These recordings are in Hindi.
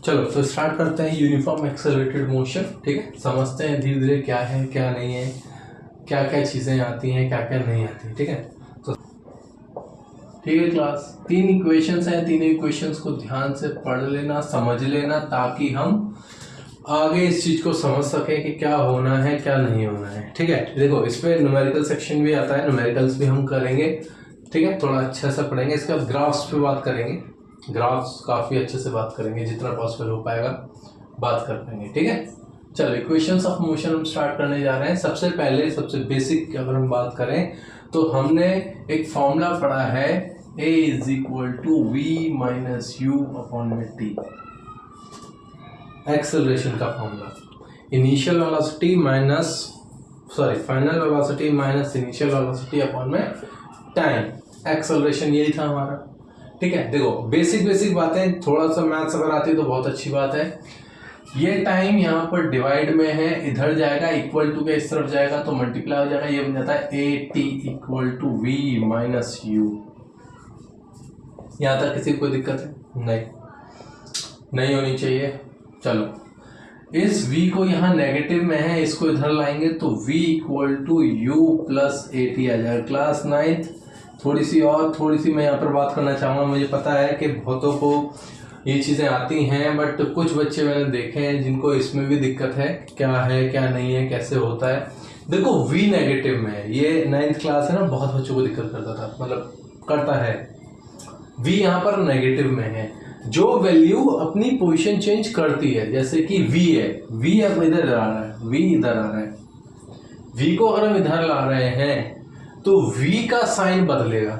चलो तो स्टार्ट करते हैं यूनिफॉर्म एक्सेलरेटेड मोशन। ठीक है, समझते हैं धीरे धीरे क्या है क्या नहीं है, क्या क्या चीज़ें आती हैं क्या क्या नहीं आती। ठीक है, तो ठीक है क्लास, 3 इक्वेशंस हैं, तीनों इक्वेशंस को ध्यान से पढ़ लेना, समझ लेना, ताकि हम आगे इस चीज़ को समझ सकें कि क्या होना है क्या नहीं होना है। ठीक है, देखो इसमें न्यूमेरिकल सेक्शन भी आता है, न्यूमेरिकल्स भी हम करेंगे। ठीक है, थोड़ा अच्छा सा पढ़ेंगे। इसके बाद ग्राफ्स पे बात करेंगे, ग्राफ्स काफ़ी अच्छे से बात करेंगे, जितना पॉसिबल हो पाएगा बात कर पाएंगे। ठीक है, चलो इक्वेशंस ऑफ मोशन हम स्टार्ट करने जा रहे हैं। सबसे पहले सबसे बेसिक अगर हम बात करें तो हमने एक फॉर्मूला पढ़ा है, A is equal to v minus u upon में टी, एक्सेलरेशन का फॉर्मूला। Initial velocity minus final velocity minus initial velocity upon में टाइम, एक्सेलरेशन यही था हमारा। ठीक है, देखो बेसिक बातें, थोड़ा सा मैथ्स अगर आती है तो बहुत अच्छी बात है। ये टाइम यहाँ पर डिवाइड में है, इधर जाएगा इक्वल टू के इस तरफ जाएगा तो मल्टीप्लाई हो जाएगा, ये बन जाता है a t equal to v minus u. यहाँ तक किसी को कोई दिक्कत है? नहीं होनी चाहिए। चलो इस v को यहाँ नेगेटिव में है, इसको इधर लाएंगे तो v equal to u plus a t आ जाएगा। क्लास 9th थोड़ी सी मैं यहाँ पर बात करना चाहूँगा। मुझे पता है कि बहुतों को ये चीज़ें आती हैं, बट कुछ बच्चे मैंने देखे हैं जिनको इसमें भी दिक्कत है, क्या है क्या नहीं है कैसे होता है। देखो v नेगेटिव में है, ये 9th क्लास है ना, बहुत बच्चों को दिक्कत करता था, मतलब करता है। v यहाँ पर नेगेटिव में है, जो वैल्यू अपनी पोजीशन चेंज करती है, जैसे कि v है, v अब इधर आ रहा है, v इधर आ रहा है, v को अगर हम इधर ला रहे हैं तो v का साइन बदलेगा।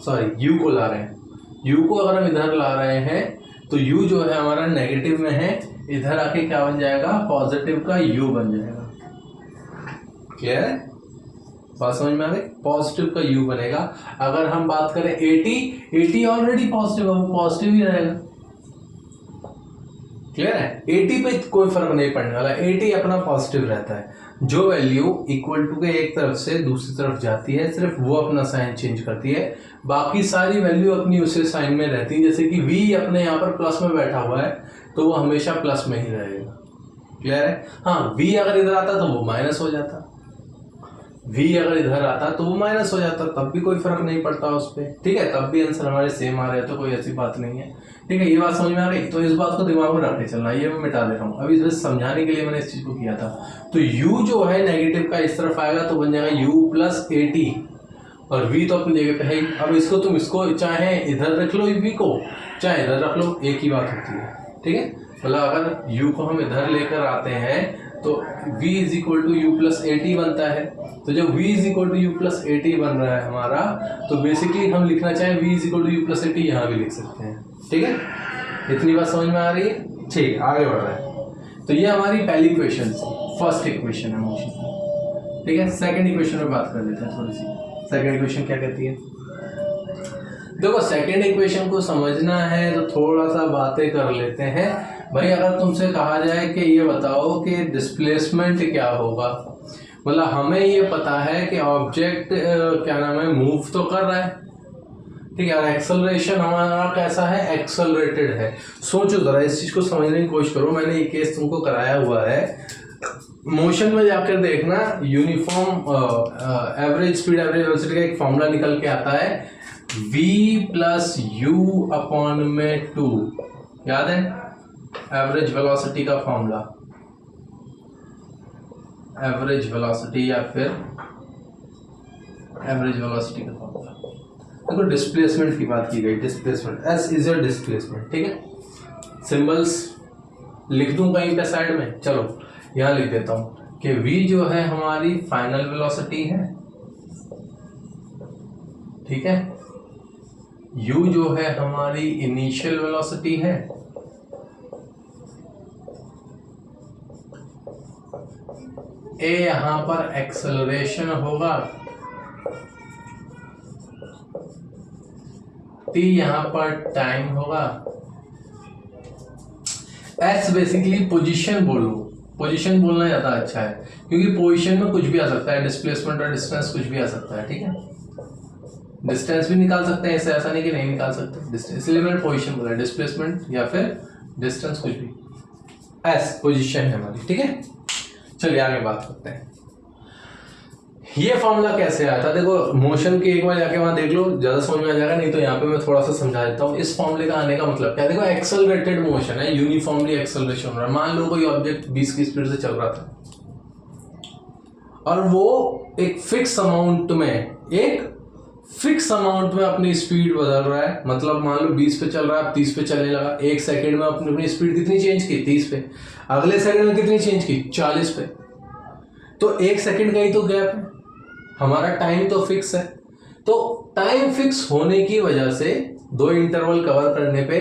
सॉरी, u को ला रहे हैं, u को अगर हम इधर ला रहे हैं तो u जो है हमारा नेगेटिव में है, इधर आके क्या बन जाएगा, पॉजिटिव का u बन जाएगा। क्लियर है, बात समझ में आ गई? पॉजिटिव का u बनेगा। अगर हम बात करें 80 ऑलरेडी पॉजिटिव है, वो पॉजिटिव ही रहेगा। क्लियर है, 80 पे कोई फर्क नहीं पड़ने वाला, 80 अपना पॉजिटिव रहता है। जो वैल्यू इक्वल टू के एक तरफ से दूसरी तरफ जाती है, सिर्फ वो अपना साइन चेंज करती है, बाकी सारी वैल्यू अपनी उसी साइन में रहती है। जैसे कि v अपने यहाँ पर प्लस में बैठा हुआ है तो वो हमेशा प्लस में ही रहेगा। क्लियर है? हाँ, v अगर इधर आता तो वो माइनस हो जाता, v अगर इधर आता तो वो माइनस हो जाता, तब भी कोई फर्क नहीं पड़ता उस पर। ठीक है, तब भी आंसर हमारे सेम आ रहे हैं, तो कोई ऐसी बात नहीं है। ठीक है, ये बात समझ में आ गई? तो इस बात को दिमाग में रखने चलना, ये मैं मिटा दे रहा हूँ अभी, बस समझाने के लिए मैंने इस चीज को किया था। तो u जो है नेगेटिव का इस तरफ आएगा तो बन जाएगा u प्लस ए टी, और v तो अपनी जगह पे है। अब इसको तुम इसको चाहे इधर रख लो v को, चाहे इधर रख लो, एक ही बात होती है। ठीक है, मतलब अगर u को हम इधर लेकर आते हैं तो v is equal to u plus a t बनता है। तो जब v is equal to u plus a t बन रहा है हमारा, तो बेसिकली हम लिखना चाहें v is equal to u plus a t, यहाँ भी लिख सकते हैं। ठीक है, इतनी बात समझ में आ रही है? ठीक, आगे बढ़ रहे हैं। तो ये हमारी पहली इक्वेशन थी, फर्स्ट इक्वेशन है मोशन। ठीक है, सेकंड इक्वेशन में बात कर लेते हैं थोड़ी सी। सेकंड इक्वेशन क्या कहती है? देखो सेकंड इक्वेशन को समझना है तो थोड़ा सा बातें कर लेते हैं भाई। अगर तुमसे कहा जाए कि ये बताओ कि डिस्प्लेसमेंट क्या होगा, मतलब हमें ये पता है कि ऑब्जेक्ट क्या नाम है, मूव तो कर रहा है। ठीक है, और एक्सेलरेशन हमारा कैसा है, एक्सेलरेटेड है। सोचो जरा, इस चीज को समझने की कोशिश करो। मैंने ये केस तुमको कराया हुआ है, मोशन में जाकर देखना, uniform average speed average velocity का एक फॉर्मूला निकल के आता है, v प्लस यू अपॉन में 2। याद है एवरेज वेलोसिटी का फॉर्मूला, एवरेज वेलोसिटी या फिर एवरेज वेलोसिटी का फॉर्मूला। देखो डिस्प्लेसमेंट की बात की गई, displacement s is your displacement. ठीक है, सिंबल्स लिख दूं कहीं पे साइड में, चलो यहाँ लिख देता हूं कि v जो है हमारी फाइनल वेलोसिटी है। ठीक है, u जो है हमारी इनिशियल वेलोसिटी है, a यहां पर एक्सेलरेशन होगा, t यहां पर टाइम होगा, s बेसिकली पोजीशन बोलो, पोजीशन बोलना ज्यादा अच्छा है क्योंकि पोजीशन में कुछ भी आ सकता है, डिस्प्लेसमेंट और डिस्टेंस कुछ भी आ सकता है। ठीक है, डिस्टेंस भी निकाल सकते हैं, ऐसा नहीं कि नहीं निकाल सकते डिस्टेंस, इसलिए मैंने पोजीशन बोला, डिस्प्लेसमेंट या फिर डिस्टेंस कुछ भी, एस पोजीशन है हमारी, ठीक है। चलिए आगे बात करते हैं। ये फॉर्मूला कैसे आया था, देखो मोशन की एक बार जाके वहां देख लो, ज्यादा समझ में आ जाएगा, नहीं तो यहाँ पे मैं थोड़ा सा समझा देता हूँ। इस फॉर्मूले का आने का मतलब क्या है, देखो एक्सेलरेटेड मोशन है, यूनिफॉर्मली एक्सेलरेशन हो रहा है। मान लो कोई ऑब्जेक्ट 20 की स्पीड से चल रहा था और वो एक फिक्स अमाउंट में अपनी स्पीड बदल रहा है। मतलब मान लो 20 पे चल रहा है, 30 पे चलने लगा, एक सेकंड में अपनी स्पीड कितनी चेंज की, 30 पे, अगले सेकंड में कितनी चेंज की, 40 पे। तो एक सेकंड का ही तो गैप है, हमारा टाइम तो फिक्स है। तो टाइम फिक्स होने की वजह से, दो इंटरवल कवर करने पे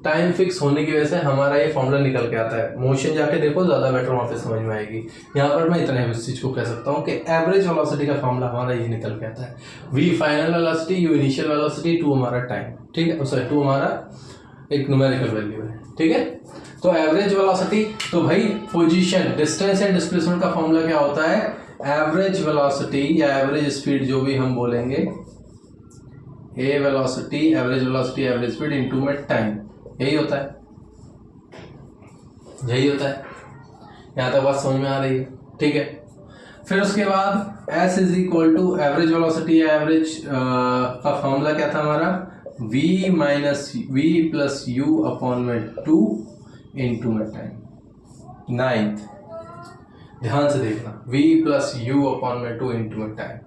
टाइम फिक्स होने की वजह से हमारा ये फॉर्मूला निकल के आता है। मोशन जाके देखो, ज्यादा बेटर वहां पे समझ में आएगी। यहाँ पर मैं इतना इस चीज को कह सकता हूँ कि एवरेज वेलोसिटी का फॉर्मूला हमारा ये निकल के आता है। v final velocity, u initial velocity, 2 हमारा टाइम, ठीक है, सॉरी 2 हमारा एक न्यूमेरिकल वैल्यू है, ठीक है। तो एवरेज वेलोसिटी, तो भाई पोजीशन, डिस्टेंस एंड डिस्प्लेसमेंट का फॉर्मूला क्या होता है, एवरेज वेलोसिटी या एवरेज स्पीड जो भी हम बोलेंगे, ए वेलोसिटी, एवरेज स्पीड इनटू में टाइम, यही होता है, यही होता है। यहां तक बात समझ में आ रही है, ठीक है। फिर उसके बाद S is equal to average velocity या एवरेज का फॉर्मूला क्या था हमारा, v प्लस यू अपॉन में 2 इंटू में टाइम। 9th, ध्यान से देखना, v प्लस यू अपॉन में 2 इंटू में टाइम,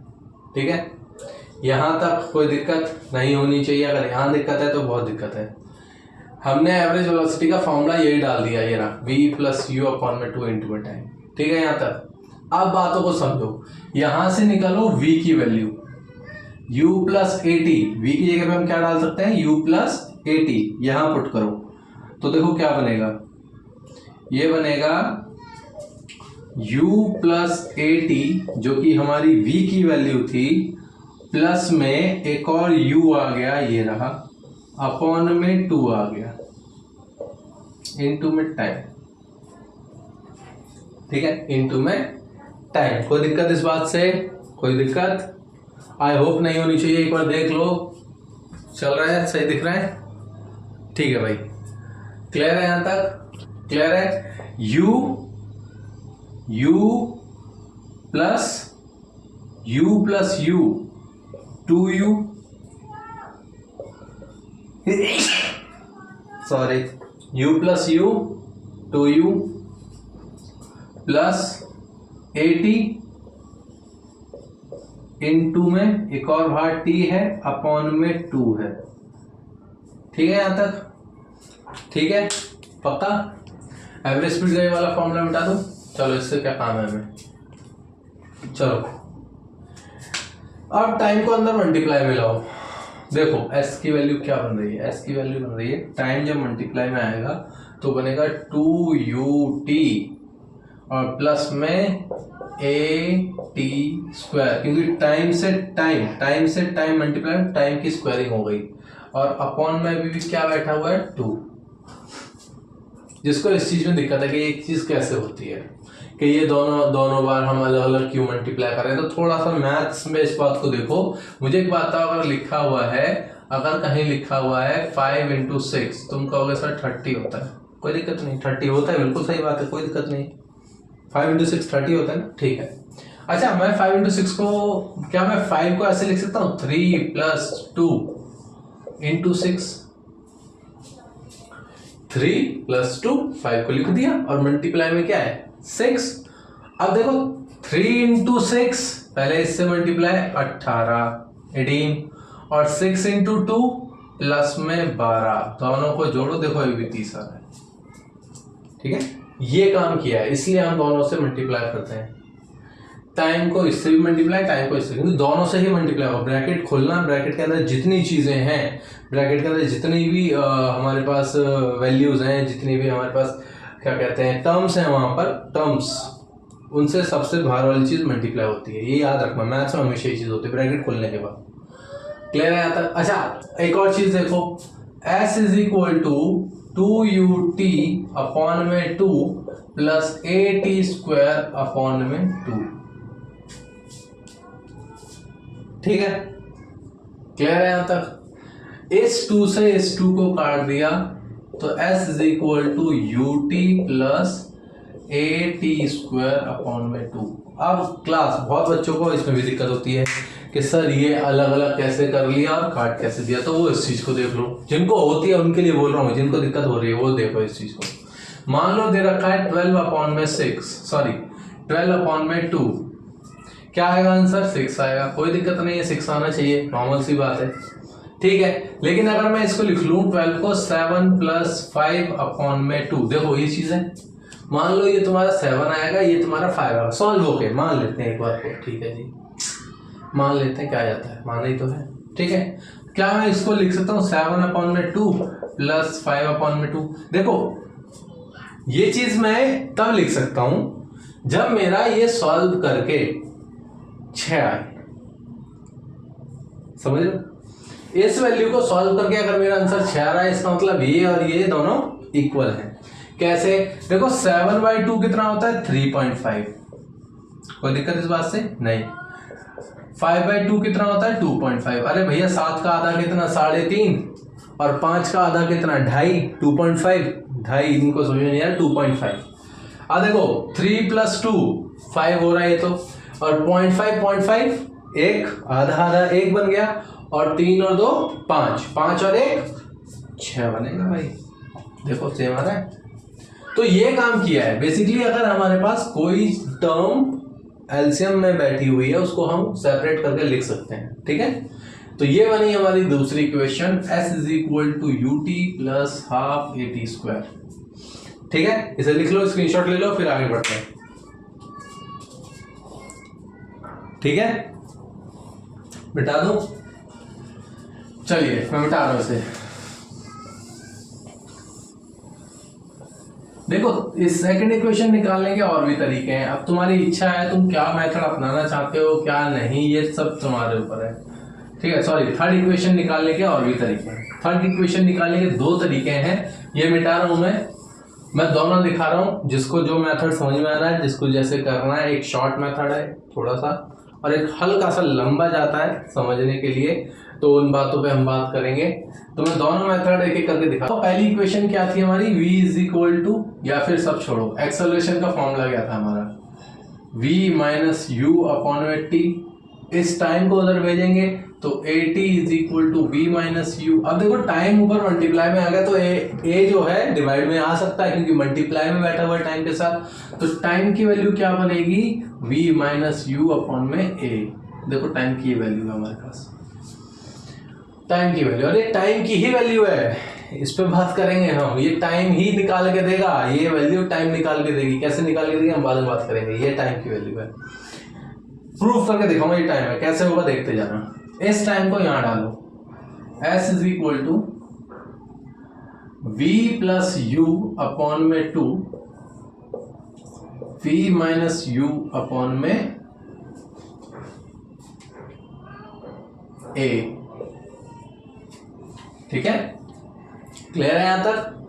ठीक है। यहां तक कोई दिक्कत नहीं होनी चाहिए, अगर यहां दिक्कत है तो बहुत दिक्कत है। हमने एवरेज वेलोसिटी का फॉर्मूला यही डाल दिया, ये रहा, v प्लस यू अपॉन में 2 इंटू में टाइम, ठीक है। यहां तक अब बातों को समझो, यहां से निकालो v की value, u plus a T, v की जगह पे हम क्या डाल सकते हैं, u प्लस ए टी, यहां पुट करो तो देखो क्या बनेगा, ये बनेगा u प्लस ए टी जो कि हमारी v की वैल्यू थी, प्लस में एक और u आ गया, ये रहा, अपॉन में 2 आ गया, इनटू में टाइम, ठीक है, इनटू में टाइम। कोई दिक्कत इस बात से, कोई दिक्कत आई होप नहीं होनी चाहिए। एक बार देख लो, चल रहा है, सही दिख रहा है, ठीक है भाई, क्लियर है, यहां तक क्लियर है। u plus you 2u, sorry, u plus you 2u plus 80 into में एक और भाग t है, अपॉन में 2 है, ठीक है, यहां तक ठीक है, पक्का। एवरेज स्पीड गए वाला फॉर्मूला मिटा दो, चलो इससे क्या काम है हमें, चलो अब टाइम को अंदर मल्टीप्लाई में लाओ। देखो s की वैल्यू क्या बन रही है, s की वैल्यू बन रही है, टाइम जब मल्टीप्लाई में आएगा तो बनेगा 2ut और प्लस में a/t स्क्वायर, क्योंकि टाइम से टाइम मल्टीप्लाई, टाइम की स्क्वायरिंग हो गई, और अपॉन में भी क्या बैठा हुआ है 2। जिसको इस चीज में दिक्कत है कि एक चीज कैसे होती है कि ये दोनों बार हम अलग अलग क्यों मल्टीप्लाई कर रहे हैं, तो थोड़ा सा मैथ्स में इस बात को देखो। मुझे एक बात बताओ, अगर लिखा हुआ है, अगर कहीं लिखा हुआ है 5 इंटू 6, तुम कहोगे सर 30 होता है, कोई दिक्कत नहीं, 30 होता है, बिल्कुल सही बात है, कोई दिक्कत नहीं, 5 इंटू 6 30 होता है ना, ठीक है। अच्छा, मैं 5 इंटू 6 को, क्या मैं 5 को ऐसे लिख सकता हूँ 3 प्लस 2 इंटू 6, 3 प्लस 2, 5 को लिख दिया, और मल्टीप्लाई में क्या है 6। अब देखो 3 इंटू 6, पहले इससे मल्टीप्लाई 18 और 6 इंटू 2 प्लस में 12, दोनों को जोड़ो, देखो ये भी 30 आ रहा है, ठीक है। ये काम किया है, इसलिए हम दोनों से मल्टीप्लाई करते हैं, टाइम को इससे भी मल्टीप्लाई, टाइम को इससे, क्योंकि दोनों से ही मल्टीप्लाई हो। ब्रैकेट खोलना, ब्रैकेट के अंदर जितनी चीजें हैं, ब्रैकेट के अंदर जितनी भी हमारे पास वैल्यूज हैं, जितनी भी हमारे पास क्या कहते हैं टर्म्स हैं, वहां पर टर्म्स, उनसे सबसे बाहर वाली चीज मल्टीप्लाई होती है, ये याद रखना, मैथ्स में हमेशा ये चीज होती है ब्रैकेट खोलने के बाद। क्लियर है यहाँ तक। अच्छा, एक और चीज देखो, s is equal to 2ut upon में 2 प्लस at स्क्वायर अपॉन में 2, ठीक है, क्लियर है यहां तक। इस 2 से इस 2 को काट दिया, तो s is equal to u t plus a t square upon में 2। अब क्लास बहुत बच्चों को इसमें भी दिक्कत होती है कि सर ये अलग अलग कैसे कर लिया और काट कैसे दिया, तो वो इस चीज़ को देख लो। जिनको होती है उनके लिए बोल रहा हूँ, जिनको दिक्कत हो रही है वो देखो इस चीज़ को। मान लो दे रखा है 12 अपॉन में 6, सॉरी 12 अपॉन में 2, क्या आएगा आंसर? 6 आएगा। कोई दिक्कत नहीं है, 6 आना चाहिए, नॉर्मल सी बात है, ठीक है। लेकिन अगर मैं इसको लिख लूँ 12 को 7 + 5 अपॉन में 2, देखो ये चीज़ है, मान लो ये तुम्हारा 7 आएगा, ये तुम्हारा 5 आएगा, सॉल्व हो के मान लेते हैं एक बार को, ठीक है जी, मान लेते हैं, क्या जाता है, माना ही तो है, ठीक है। क्या मैं इसको लिख सकता हूँ 7 अपॉन में 2 प्लस 5 अपॉन में 2? देखो ये चीज मैं तब लिख सकता हूं जब मेरा ये सॉल्व करके 6 आए, समझ लो। इस वैल्यू को सॉल्व करके अगर मेरा आंसर 6 आ रहा है, इसका मतलब ये और ये दोनों इक्वल हैं। कैसे? देखो 7/2 कितना होता है? 3.5। कोई दिक्कत इस बात से नहीं। 5/2 कितना होता है? 2.5। अरे भैया 7 का आधा कितना? 3.5। और 5 का आधा कितना? 2.5। 2.5 2.5, इनको समझ में नहीं आ रहा, 2.5। अब देखो 3 + 2 5 हो रहा है ये तो, और 0.5 एक आधा आधा एक बन गया, और 3 और 2 5, 5 और 1 6 बनेगा भाई। देखो सेम आ रहा है। तो ये काम किया है बेसिकली। अगर हमारे पास कोई टर्म एलसीएम में बैठी हुई है उसको हम सेपरेट करके लिख सकते हैं, ठीक है। तो ये बनी हमारी दूसरी equation, s is equal to u t plus half a t square, ठीक है। इसे लिख लो, स्क्रीनशॉट ले लो, फिर आगे बढ़ते हैं, ठीक है। मिटा दूं? चलिए मैं मिटा रहा हूं इसे। देखो इस सेकंड इक्वेशन निकालने के और भी तरीके हैं। अब तुम्हारी इच्छा है, तुम क्या मेथड अपनाना चाहते हो क्या नहीं, ये सब तुम्हारे ऊपर है, ठीक है। सॉरी, थर्ड इक्वेशन निकालने के और भी तरीके हैं। थर्ड इक्वेशन निकालने के 2 तरीके हैं। ये मिटा रहा हूं मैं दोनों दिखा रहा हूं, जिसको जो मेथड समझ में आ रहा है, जिसको जैसे करना है। एक शॉर्ट मेथड है थोड़ा सा, और एक हल्का सा लंबा जाता है समझने के लिए, तो उन बातों पे हम बात करेंगे। तो मैं दोनों मेथड एक एक करके दिखा। तो पहली इक्वेशन क्या थी हमारी? v इज इक्वल टू, या फिर सब छोड़ो, एक्सेलरेशन का फॉर्मूला क्या था हमारा? v माइनस यू अपॉन में टी। इस टाइम को उधर भेजेंगे तो a t is equal to v minus u. अब देखो टाइम ऊपर मल्टीप्लाई में आ गया, तो ए जो है डिवाइड में आ सकता है क्योंकि मल्टीप्लाई में बैठा हुआ है टाइम के साथ। तो टाइम की वैल्यू क्या बनेगी? v माइनस यू अपॉन में ए। देखो टाइम की वैल्यू है हमारे पास, टाइम की वैल्यू, अरे टाइम की ही वैल्यू है, इस पे बात करेंगे हम। ये टाइम ही निकाल के देगा, ये वैल्यू टाइम निकाल के देगी। कैसे निकाल के देगी हम बाद में बात करेंगे। ये टाइम की वैल्यू है, प्रूफ करके दिखाऊंगा ये टाइम है, कैसे होगा देखते जाना। इस टाइम को यहां डालो, s is equal to v plus u upon में 2, v माइनस यू अपॉन में a, ठीक है। क्लियर है यहां तक?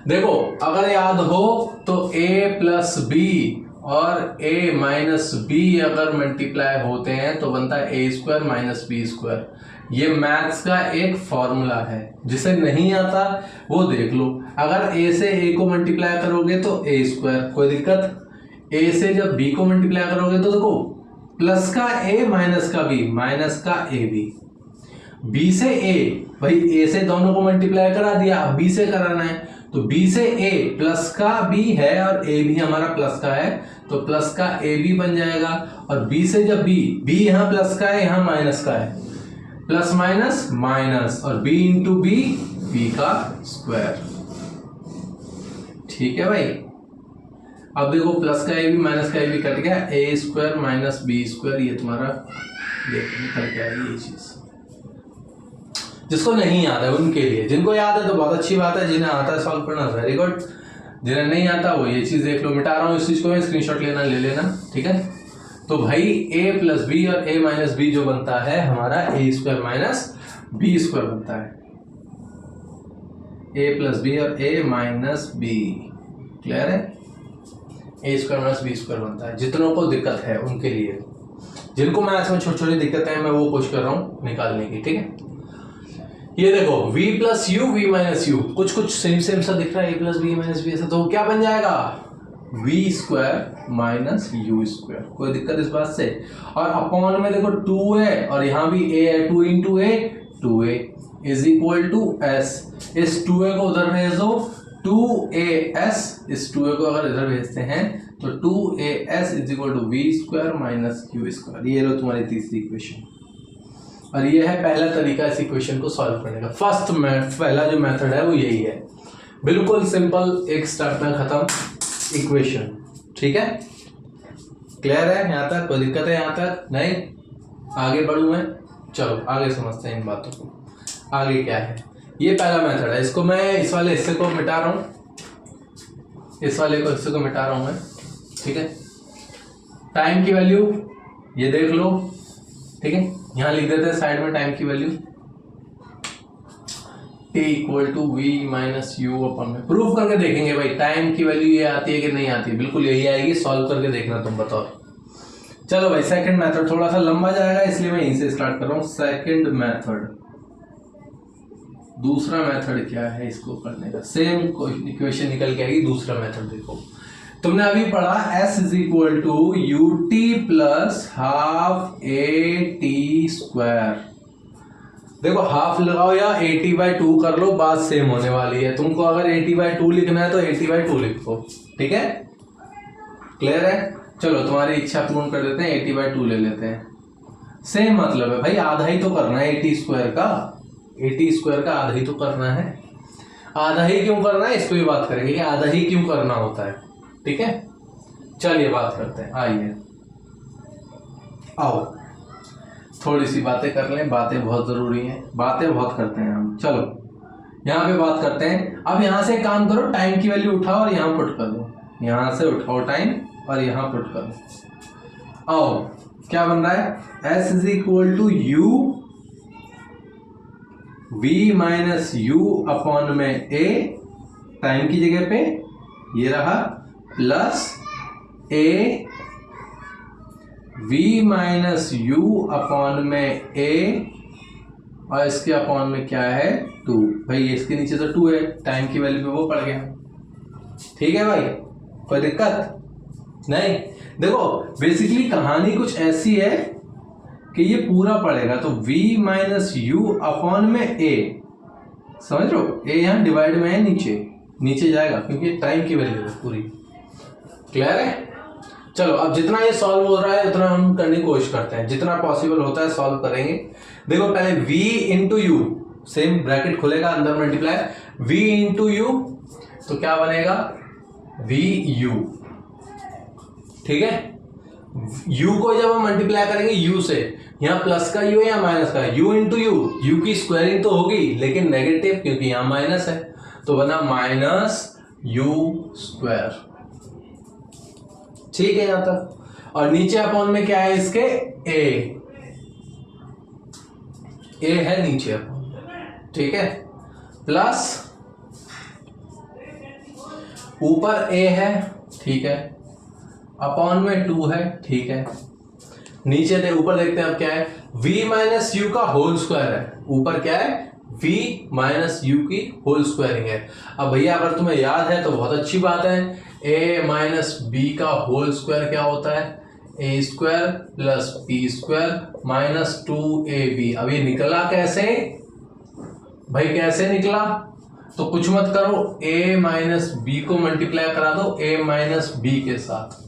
देखो अगर याद हो तो a प्लस बी और a माइनस बी अगर मल्टीप्लाई होते हैं तो बनता है a square minus b square. ये मैथ्स का एक फॉर्मूला है, जिसे नहीं आता वो देख लो। अगर a से a को मल्टीप्लाई करोगे तो a स्क्वायर, कोई दिक्कत। a से जब b को मल्टीप्लाई करोगे तो देखो प्लस का a माइनस का b, माइनस का a b से a, भाई a से दोनों को मल्टीप्लाई करा दिया, अब b से कराना है तो b से a प्लस का b है और a भी हमारा प्लस का है, तो प्लस का a भी बन जाएगा। और b से जब b यहाँ प्लस का है यहाँ माइनस का है, प्लस माइनस माइनस, और b इंटू बी, b का स्क्वायर, ठीक है भाई। अब देखो प्लस का a भी माइनस का a भी कट गया, a square minus b square, ये तुम्हारा निकल गया ये चीज। जिसको नहीं याद है उनके लिए, जिनको याद है तो बहुत अच्छी बात है, जिन्हें आता है सॉल्व करना वेरी गुड, जिन्हें नहीं आता वो ये चीज देख लो। मिटा रहा हूँ इस चीज को, स्क्रीनशॉट लेना ले लेना, ठीक है। तो भाई a प्लस बी और a माइनस बी जो बनता है हमारा a square minus b square बनता है, a प्लस बी और a माइनस बी, क्लियर है। a square minus b square बनता है। जितनों को दिक्कत है उनके लिए, जिनको मैथ्स में छोटी छोटी दिक्कत है मैं वो कोशिश कर रहा हूँ निकालने की, ठीक है। ये देखो v plus u v minus u कुछ कुछ सेम सेम सा दिख रहा है, a plus b minus b ऐसा, तो क्या बन जाएगा v square minus u square. कोई दिक्कत इस बात से? और अपॉन में देखो 2 है और यहाँ भी a है, 2 into a 2a is equal to s। इस 2a को उधर भेज दो 2as, इस 2a को अगर इधर भेजते हैं तो 2as is equal to v square minus u square. ये लो तुम्हारी तीसरी इक्वेशन, और ये है पहला तरीका इस इक्वेशन को सॉल्व करने का। पहला जो मेथड है वो यही है, बिल्कुल सिंपल, एक स्टेप में खत्म इक्वेशन। ठीक है, क्लियर है यहाँ तक? कोई दिक्कत है यहाँ तक? नहीं? आगे बढ़ूं मैं? चलो आगे समझते हैं इन बातों को। आगे क्या है, ये पहला मेथड है, इसको मैं इस वाले हिस्से को मिटा रहा हूँ, इस वाले को हिस्से को मिटा रहा हूँ मैं। ठीक है, टाइम की वैल्यू ये देख लो। ठीक है, यहाँ लिख देते हैं साइड में टाइम की value t equal to v minus u upon में। प्रूफ करके देखेंगे भाई टाइम की वैल्यू ये आती है कि नहीं आती, बिल्कुल यही आएगी, सॉल्व करके देखना तुम बताओ। चलो भाई सेकंड मेथड थोड़ा सा लंबा जाएगा इसलिए मैं यहीं से स्टार्ट कर रहा हूँ। सेकंड मेथड, दूसरा मेथड क्या है इसको करने का, सेम इक्वेशन निकल के आएगी। दूसरा मेथड देखो, तुमने अभी पढ़ा s is equal to u t plus half a t square. देखो हाफ लगाओ या 80/2 कर लो, बात सेम होने वाली है। तुमको अगर 80/2 लिखना है तो 80/2 लिखो। ठीक है, क्लियर है? चलो तुम्हारी इच्छा पूर्ण कर देते हैं, 80/2 ले लेते हैं। सेम मतलब है भाई, आधा ही तो करना है 80 स्क्वायर का, 80 स्क्वायर का आधा ही तो करना है। आधा ही क्यों करना है इस पर भी बात करेंगे कि आधा ही क्यों करना होता है। ठीक है, चलिए बात करते हैं। आइए आओ थोड़ी सी बातें कर लें, बातें बहुत जरूरी हैं, बातें बहुत करते हैं हम। चलो यहाँ पे बात करते हैं। अब यहाँ से काम करो, टाइम की वैल्यू उठाओ और यहाँ पुट कर दो, यहाँ से उठाओ टाइम और यहाँ पुट कर दो। आओ क्या बन रहा है, s is equal to u v minus u upon में a, टाइम की जगह पे ये रहा, plus a v minus u upon में a, और इसके अपॉन में क्या है 2। भाई इसके नीचे तो 2 है, टाइम की वैल्यू पे वो पड़ गया। ठीक है भाई, कोई दिक्कत नहीं? देखो बेसिकली कहानी कुछ ऐसी है कि ये पूरा पड़ेगा तो v माइनस यू अपॉन में a, समझ लो a यहाँ डिवाइड में है, नीचे जाएगा क्योंकि टाइम की वैल्यू है पूरी। क्लियर है? चलो अब जितना ये सॉल्व हो रहा है उतना हम करने की कोशिश करते हैं, जितना पॉसिबल होता है सॉल्व करेंगे। देखो पहले v into you, same bracket खुलेगा अंदर मल्टीप्लाई, v इंटू यू तो क्या बनेगा v u। ठीक है, u को जब हम मल्टीप्लाई करेंगे u से, यहाँ प्लस का u है या माइनस का, u इंटू यू की स्क्वायरिंग तो होगी लेकिन नेगेटिव क्योंकि यहाँ माइनस है, तो बना माइनस यू स्क्वायर। ठीक है यहाँ तक, और नीचे अपॉन में क्या है इसके a है नीचे अपॉन। ठीक है, प्लस ऊपर a है, ठीक है, अपॉन में 2 है, ठीक है, नीचे दे ऊपर देखते हैं अब क्या है, v माइनस यू का होल स्क्वायर है, ऊपर क्या है v माइनस यू की होल स्क्वायरिंग है। अब भैया अगर तुम्हें याद है तो बहुत अच्छी बात है, a माइनस बी का होल स्क्वायर क्या होता है, a स्क्वायर plus b square minus 2ab। अब ये निकला कैसे भाई, कैसे निकला? तो कुछ मत करो, a माइनस बी को मल्टीप्लाई करा दो a माइनस बी के साथ।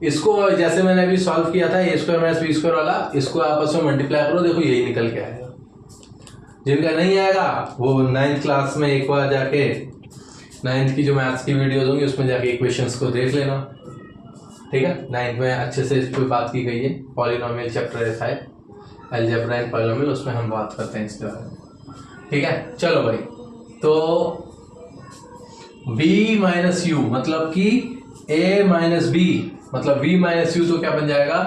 इसको जैसे मैंने अभी सॉल्व किया था a square minus b square वाला, इसको आपस में मल्टीप्लाई करो, देखो यही निकल के आएगा। जिनका नहीं आएगा वो 9th क्लास में एक बार जाके 9th की जो मैथ्स की वीडियोज होंगी उसमें जाके इक्वेशंस को देख लेना। ठीक है, 9th में अच्छे से इस पर बात की गई है, पॉलिनोमियल चैप्टर है शायद, अलजेब्रा एंड पॉलिनोमियल, उसमें हम बात करते हैं इसके बारे में। ठीक है, चलो भाई, तो b माइनस यू मतलब कि a माइनस बी मतलब v माइनस यू, तो क्या बन जाएगा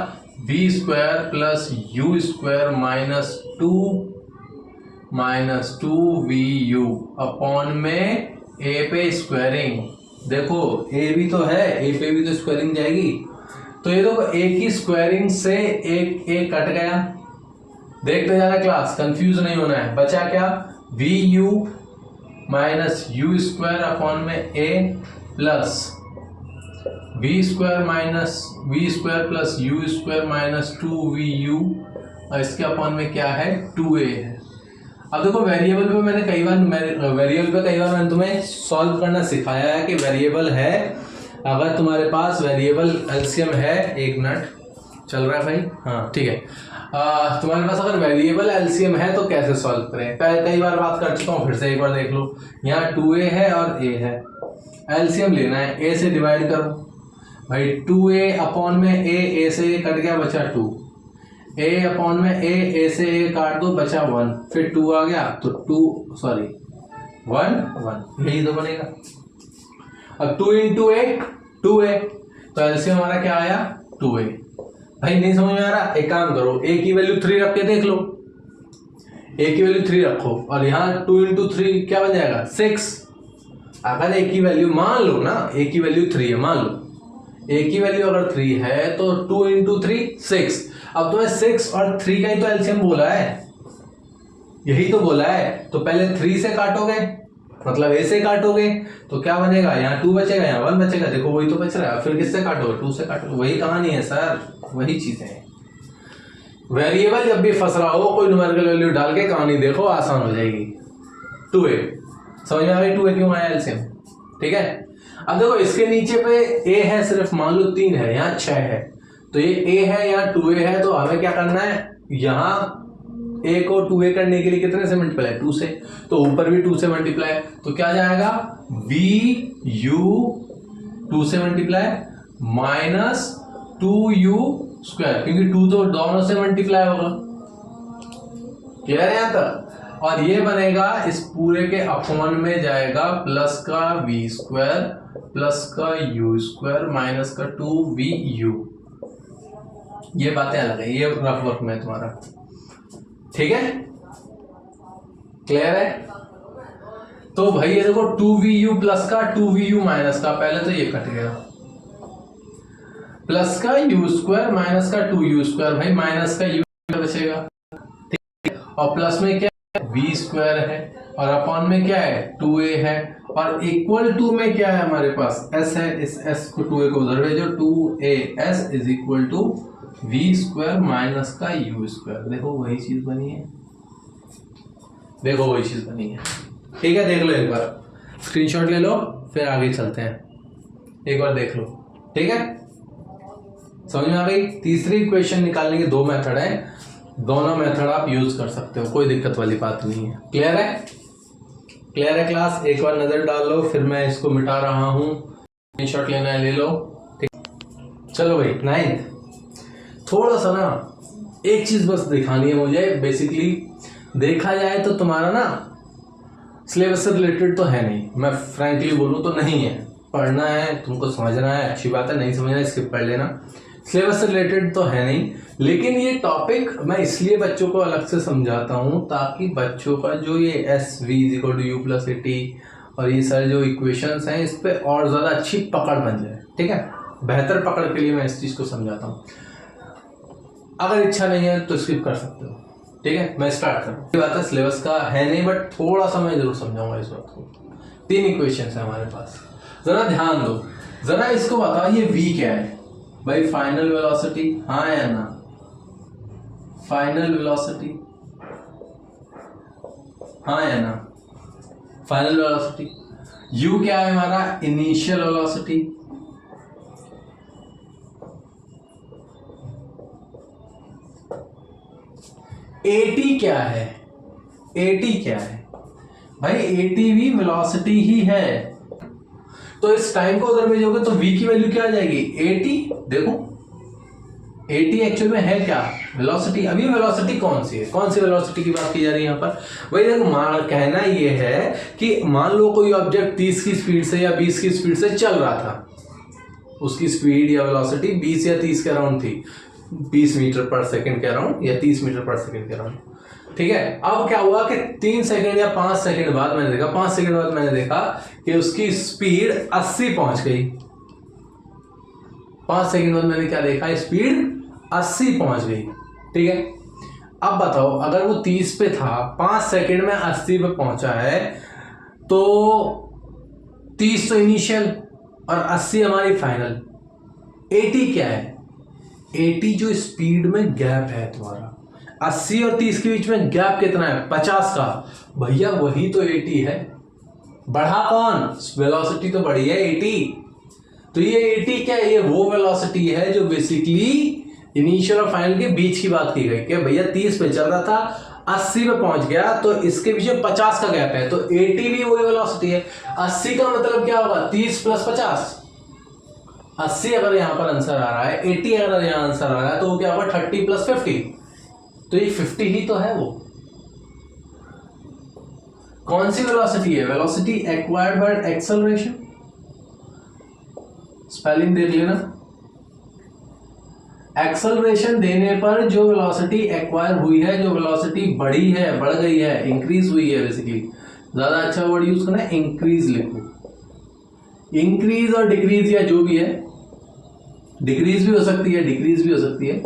b square plus u square minus 2vu upon में a पे स्क्वायरिंग। देखो a भी तो है, a पे भी तो स्क्वायरिंग जाएगी, तो ये देखो a की स्क्वायरिंग से एक कट गया। देखते जाना क्लास, कंफ्यूज नहीं होना है। बचा क्या, v u minus u square upon में a plus v square minus v square plus u square minus 2vu, और इसके अपॉन में क्या है 2a है। अब देखो वेरिएबल पे मैंने कई बार मैंने तुम्हें सॉल्व करना सिखाया है कि वेरिएबल है, अगर तुम्हारे पास वेरिएबल एलसीएम है, एक मिनट चल रहा है भाई, हाँ ठीक है, तुम्हारे पास अगर वेरिएबल एलसीएम है तो कैसे सॉल्व करें, कई बार बात कर चुका हूँ, फिर से एक बार देख लो। यहाँ 2a है और a है, एलसीएम लेना है, a से डिवाइड करो भाई, 2a अपॉन में a से a कट गया, बचा 2, a अपॉन में a से a काट दो, बचा 1, फिर 2 आ गया तो 1 यही तो बनेगा। अब 2 इंटू a 2a, तो एलसीएम हमारा क्या आया 2a। भाई नहीं समझ में आ रहा, एक काम करो, a की वैल्यू 3 रख के देख लो, a की वैल्यू 3 रखो और यहाँ 2 इंटू 3 क्या बन जाएगा 6। अगर a की वैल्यू मान लो ना, a की वैल्यू 3 है, मान लो a की वैल्यू अगर 3 है तो 2 इंटू 3 6। अब तुम्हें 6 और 3 का ही तो एलसीएम बोला है, यही तो बोला है, तो पहले 3 से काटोगे मतलब a से काटोगे तो क्या बनेगा, यहाँ 2 बचेगा, यहाँ 1 बचेगा, देखो वही तो बच रहा है। फिर किससे काटोगे, 2 से काटोगे, वही कहानी है सर, वही चीजें हैं। वेरिएबल जब भी फंस रहा हो, कोई न्यूमेरिकल वैल्यू डाल के कहानी देखो, आसान हो जाएगी। 2a समझ में आ गई, 2a क्यों आया एलसीएम, ठीक है। अब देखो इसके नीचे पे a है सिर्फ, मान लो 3 है, यहाँ 6 है, तो ये a है, यहाँ 2a है, तो हमें क्या करना है, यहाँ a को 2a करने के लिए कितने से मल्टीप्लाई, 2 से, तो ऊपर भी 2 से मल्टीप्लाई, तो क्या जाएगा vu 2 से मल्टीप्लाई माइनस 2u स्क्वायर, क्योंकि 2 तो दोनों से मल्टीप्लाई होगा, क्लियर है यहाँ तक। और ये बनेगा, इस पूरे के अपॉन में जाएगा प्लस का v स्क्वायर प्लस का u स्क्वायर माइनस का 2vu, ये बातें अलग है, ये रफ वर्क में तुम्हारा, ठीक है, क्लियर है। तो भाई ये देखो 2vu प्लस का 2vu माइनस का, पहले तो ये कट गया, प्लस का u स्क्वायर माइनस का 2u स्क्वायर, भाई माइनस का u बचेगा, ठीक है, और प्लस में क्या है v स्क्वायर है, और अपॉन में क्या है 2a है, और इक्वल टू में क्या है हमारे पास s है, इस s को 2a को उधर भेजो, 2as is equal to v square minus का u स्क्वायर, देखो वही चीज बनी है, देखो वही चीज बनी है, ठीक है। देख लो एक बार, स्क्रीनशॉट ले लो, फिर आगे चलते हैं, एक बार देख लो, ठीक है, समझ में आ गई। तीसरी इक्वेशन निकालने के 2 मेथड है, दोनों मेथड आप यूज कर सकते हो, कोई दिक्कत वाली बात नहीं है, क्लियर है, क्लियर है क्लास। एक बार नजर डाल लो, फिर मैं इसको मिटा रहा हूं, स्क्रीनशॉट लेना है ले लो, ठीक। चलो भाई 9th, थोड़ा सा ना एक चीज बस दिखानी है मुझे, बेसिकली देखा जाए तो तुम्हारा ना सिलेबस से रिलेटेड तो है नहीं, मैं फ्रैंकली बोलूँ तो नहीं है, पढ़ना है तुमको, समझना है, अच्छी बात है, नहीं समझना स्किप कर लेना, सिलेबस से रिलेटेड तो है नहीं, लेकिन ये टॉपिक मैं इसलिए बच्चों को अलग से समझाता हूँ ताकि बच्चों का जो ये SV=u+at और ये सारे जो इक्वेशंस हैं, इस पे और ज़्यादा अच्छी पकड़ बन जाए, ठीक है, बेहतर पकड़ के लिए मैं इस चीज़ को समझाता हूँ। अगर इच्छा नहीं है तो स्किप कर सकते हो, ठीक है, मैं स्टार्ट करूँ। ये बात है सिलेबस का है नहीं, बट थोड़ा सा मैं जरूर समझाऊंगा इस बात को। 3 इक्वेशंस है हमारे पास, जरा ध्यान दो, जरा इसको बताओ ये v क्या है भाई, फाइनल वेलोसिटी, हाँ या ना, फाइनल वेलोसिटी, हाँ या ना, फाइनल वेलोसिटी। u क्या है हमारा, इनिशियल वेलोसिटी, at क्या है, at क्या है भाई, at भी वेलोसिटी ही है, तो इस टाइम को अगर भेजोगे तो v की वैल्यू क्या आ जाएगी 80। देखो 80 एक्चुअल में है क्या, वेलोसिटी। अभी वेलोसिटी कौन सी है, कौन सी वेलोसिटी की बात की जा रही है यहाँ पर भाई, देखो कहना ये है कि मान लो कोई ऑब्जेक्ट 30 की स्पीड से या 20 की स्पीड से चल रहा था, उसकी स्पीड या वेलोसिटी 20 या 30 के अराउंड थी, 20 मीटर पर सेकंड के अराउंड या 30 मीटर पर सेकंड के अराउंड, ठीक है। अब क्या हुआ कि 3 सेकंड या 5 सेकंड बाद मैंने देखा, 5 सेकंड बाद मैंने देखा कि उसकी स्पीड 80 पहुंच गई, 5 सेकंड बाद मैंने क्या देखा, स्पीड 80 पहुंच गई, ठीक है। अब बताओ अगर वो 30 पे था, 5 सेकंड में 80 पे पहुंचा है, तो 30 तो इनिशियल और 80 हमारी फाइनल। 80 क्या है? 80 जो स्पीड में गैप है तुम्हारा, 80 और 30 के बीच में गैप कितना है? 50 का। भैया वही तो 80 है। बढ़ा कौन? वेलोसिटी तो बढ़ी है 80। तो ये 80 क्या है? ये वो वेलोसिटी है जो बेसिकली इनिशियल और फाइनल के बीच की बात की गई। कि भैया 30 पे चल रहा था, 80 पे पहुंच गया, तो इसके पीछे 50 का गैप है, तो 80 भी वही वेलोसिटी है। 80 का मतलब क्या होगा? 30 प्लस 50। 80 अगर यहां पर आंसर आ रहा है, 80 अगर यहां आंसर आ रहा है, तो वो क्या होगा? 30 प्लस 50। तो ये 50 ही तो है। वो कौन सी वेलोसिटी है? Velocity acquired by acceleration. Spelling देख लेना। एक्सेलरेशन देने पर जो वेलोसिटी एक्वायर हुई है, जो वेलोसिटी बढ़ी है, बढ़ गई है, इंक्रीज हुई है, बेसिकली ज्यादा अच्छा वर्ड यूज करना है, इंक्रीज लिखो। इंक्रीज और डिक्रीज या जो भी है, डिक्रीज भी हो सकती है, डिक्रीज भी हो सकती है,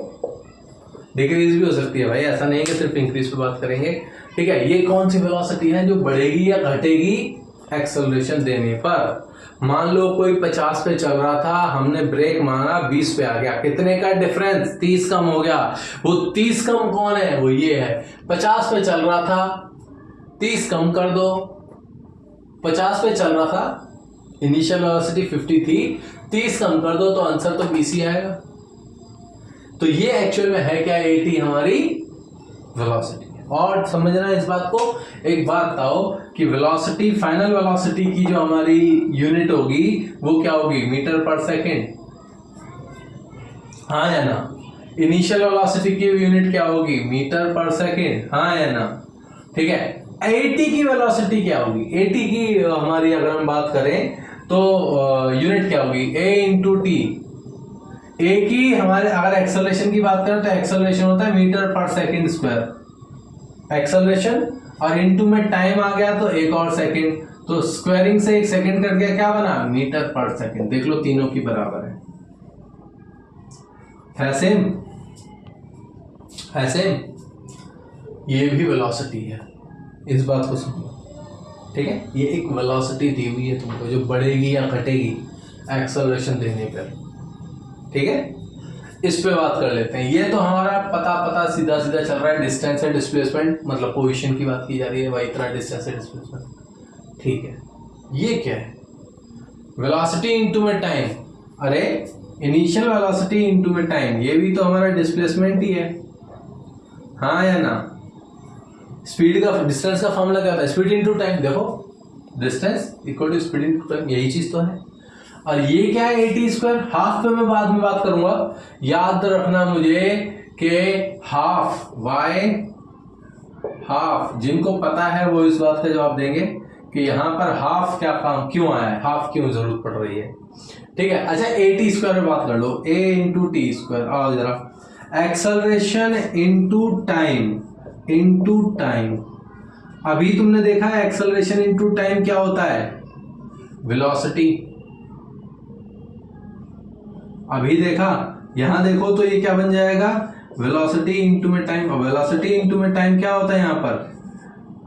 डिक्रीज भी हो सकती है भाई, ऐसा नहीं कि सिर्फ इंक्रीज पे बात करेंगे। ठीक है, ये कौन सी वेलोसिटी है जो बढ़ेगी या घटेगी एक्सेलरेशन देने पर? मान लो कोई 50 पे चल रहा था, हमने ब्रेक मारा, 20 पे आ गया, कितने का डिफरेंस? 30 कम हो गया। वो 30 कम कौन है? वो ये है। 50 पे चल रहा था, 30 कम कर दो। 50 पे चल रहा था, इनिशियल वेलोसिटी 50 थी, 30 कम कर दो तो आंसर तो 20 ही आएगा। तो ये एक्चुअल में है क्या? 80 हमारी वेलोसिटी। और समझना इस बात को, एक बात बताओ कि वेलोसिटी, फाइनल वेलोसिटी की जो हमारी यूनिट होगी वो क्या होगी? मीटर पर सेकेंड, हाँ या ना? इनिशियल वेलोसिटी की यूनिट क्या होगी? मीटर पर सेकेंड, हाँ या ना? ठीक है। 80 की वेलोसिटी क्या होगी? 80 की हमारी अगर हम बात करें तो यूनिट क्या होगी? ए इंटू टी। ए की हमारे अगर एक्सेलरेशन की बात करें तो एक्सेलरेशन होता है मीटर पर सेकेंड स्क्वायर, एक्सेलरेशन, और इनटू में टाइम आ गया तो एक और सेकंड, तो स्क्वायरिंग से एक सेकंड कर गया, क्या बना? मीटर पर सेकंड। देख लो तीनों की बराबर है सेम, है सेम। ये भी वेलोसिटी है, इस बात को समझो। ठीक है, ये एक वेलोसिटी दी हुई है तुमको जो बढ़ेगी या घटेगी एक्सेलरेशन देने पर। ठीक है, इस पे बात कर लेते हैं। ये तो हमारा पता सीधा सीधा चल रहा है, डिस्टेंस है, डिस्प्लेसमेंट, मतलब पोजीशन की बात की जा रही है भाई, इतना डिस्टेंस है, डिस्प्लेसमेंट। ठीक है, ये क्या है? वेलोसिटी इनटू में टाइम। अरे इनिशियल वेलोसिटी इनटू में टाइम, ये भी तो हमारा डिस्प्लेसमेंट ही है, हाँ या ना? स्पीड का, डिस्टेंस का फॉर्मूला क्या होता है? Speed into time. देखो distance equal to speed into time, यही चीज तो है। और ये क्या है? 80 स्क्वायर। हाफ पे मैं बाद में बात करूंगा, याद रखना मुझे कि हाफ, वाई हाफ, जिनको पता है वो इस बात का जवाब देंगे कि यहां पर हाफ क्या काम क्यों आया है, हाफ क्यों जरूरत पड़ रही है। ठीक है, अच्छा 80 स्क्वायर में बात कर लो, a इंटू टी स्क्वायर। आओ जरा, acceleration into time, into time. अभी तुमने देखा है एक्सेलरेशन इंटू टाइम क्या होता है? वेलोसिटी। अभी देखा, यहां देखो तो ये क्या बन जाएगा? वेलोसिटी इंटू में टाइम। और वेलोसिटी इंटू में टाइम क्या होता है यहां पर?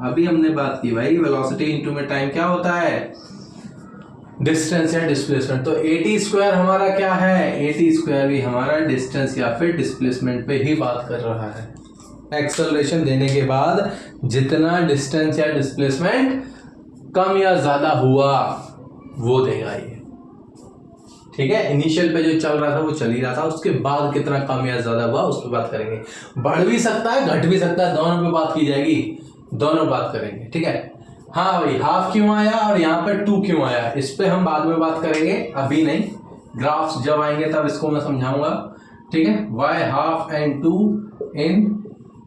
अभी हमने बात की भाई, वेलोसिटी इंटू में टाइम क्या होता है? डिस्टेंस या डिस्प्लेसमेंट। तो 80 स्क्वायर हमारा क्या है? 80 स्क्वायर भी हमारा डिस्टेंस या फिर डिस्प्लेसमेंट पे ही बात कर रहा है। एक्सेलरेशन देने के बाद जितना डिस्टेंस या डिस्प्लेसमेंट कम या ज्यादा हुआ वो देगा ये। ठीक है, इनिशियल पे जो चल रहा था वो चल ही रहा था, उसके बाद कितना कम या ज्यादा हुआ उस पर बात करेंगे। बढ़ भी सकता है, घट भी सकता है, दोनों पे बात की जाएगी, दोनों बात करेंगे। ठीक है, हाँ भाई, हाफ क्यों आया और यहाँ पर 2 क्यों आया, इस पे हम बाद में बात करेंगे, अभी नहीं। ग्राफ्स जब आएंगे तब इसको मैं समझाऊंगा। ठीक है, why half and 2 in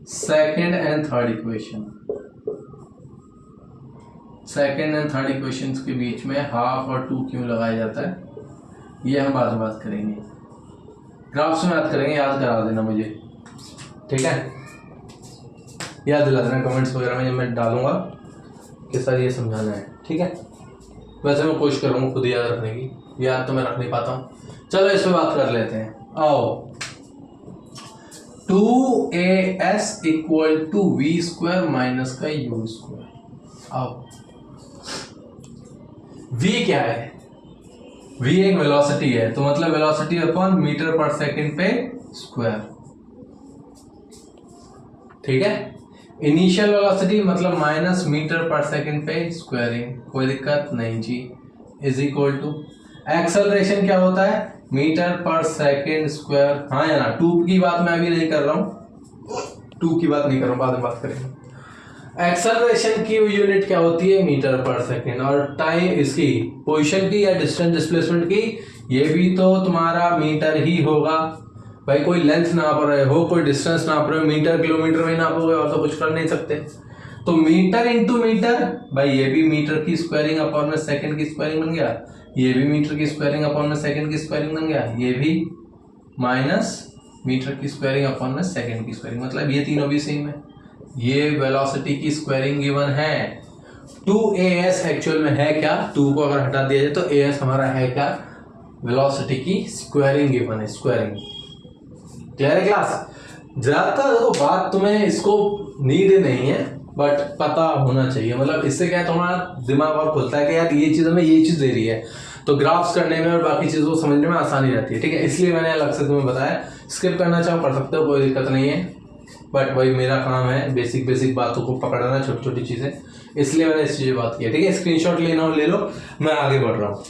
second and third equation. Second and third equation के बीच में हाफ और 2 क्यों लगाया जाता है, ये हम बाद में बात करेंगे, ग्राफ्स में बात करेंगे, याद करा देना मुझे। ठीक है, याद दिला देना कमेंट्स वगैरह में जब मैं डालूंगा कि सर ये समझाना है। ठीक है, वैसे मैं कोशिश करूँगा खुद याद रखने की, याद तो मैं रख नहीं पाता हूँ। चलो इस पर बात कर लेते हैं। आओ, 2as equal to v square minus का यू स्क्वायर। अब v क्या है? v एक वेलोसिटी है, तो मतलब वेलोसिटी अपॉन मीटर पर सेकंड पे स्क्वायर, ठीक है। इनिशियल वेलोसिटी मतलब माइनस मीटर पर सेकंड पे स्क्वायरिंग, कोई दिक्कत नहीं जी, इज इक्वल टू एक्सेलरेशन क्या होता है? मीटर पर सेकंड स्क्वायर, हाँ या ना। 2 की बात मैं अभी नहीं कर रहा हूं, 2 की बात नहीं कर रहा हूं, बाद में बात करेंगे। एक्सेलरेशन की यूनिट क्या होती है? मीटर पर सेकंड। और टाइम इसकी पोजीशन की या डिस्टेंस डिस्प्लेसमेंट की, ये भी तो तुम्हारा मीटर ही होगा भाई। कोई लेंथ नाप रहे हो, कोई डिस्टेंस नाप रहे हो, मीटर किलोमीटर में नापोगे और तो कुछ कर नहीं सकते। तो मीटर इंटू मीटर भाई, ये भी मीटर की स्क्वायरिंग अपॉन में सेकंड की स्क्वायरिंग बन गया, ये भी मीटर की स्क्वायरिंग अपॉन में सेकंड की स्क्वायरिंग बन गया, ये भी माइनस मीटर की स्क्वायरिंग अपॉन में सेकंड की स्क्वायरिंग, मतलब ये तीनों भी सेम है। ये वेलोसिटी की स्क्वायरिंग गिवन है। 2as एक्चुअल में है क्या? 2 को अगर हटा दिया जाए तो as हमारा है क्या? वेलोसिटी की स्क्वायरिंग गिवन है, स्क्वायरिंग। क्लियर है क्लास? ज्यादातर तो बात तुम्हें इसको नीड नहीं है, बट पता होना चाहिए। मतलब इससे क्या है, तुम्हारा दिमाग और खुलता है कि यार ये चीज हमें ये चीज दे रही है, तो ग्राफ्स करने में और बाकी चीजों को समझने में आसानी रहती है, ठीक है। इसलिए मैंने अलग से तुम्हें बताया। स्किप करना चाहो कर सकते हो, कोई दिक्कत नहीं है, बट भाई मेरा काम है बेसिक बातों को पकड़ना, छोटी छोटी चीजें, इसलिए मैंने इस चीज बात की है, ठीक है। स्क्रीनशॉट लेना हो ले लो, मैं आगे बढ़ रहा हूँ।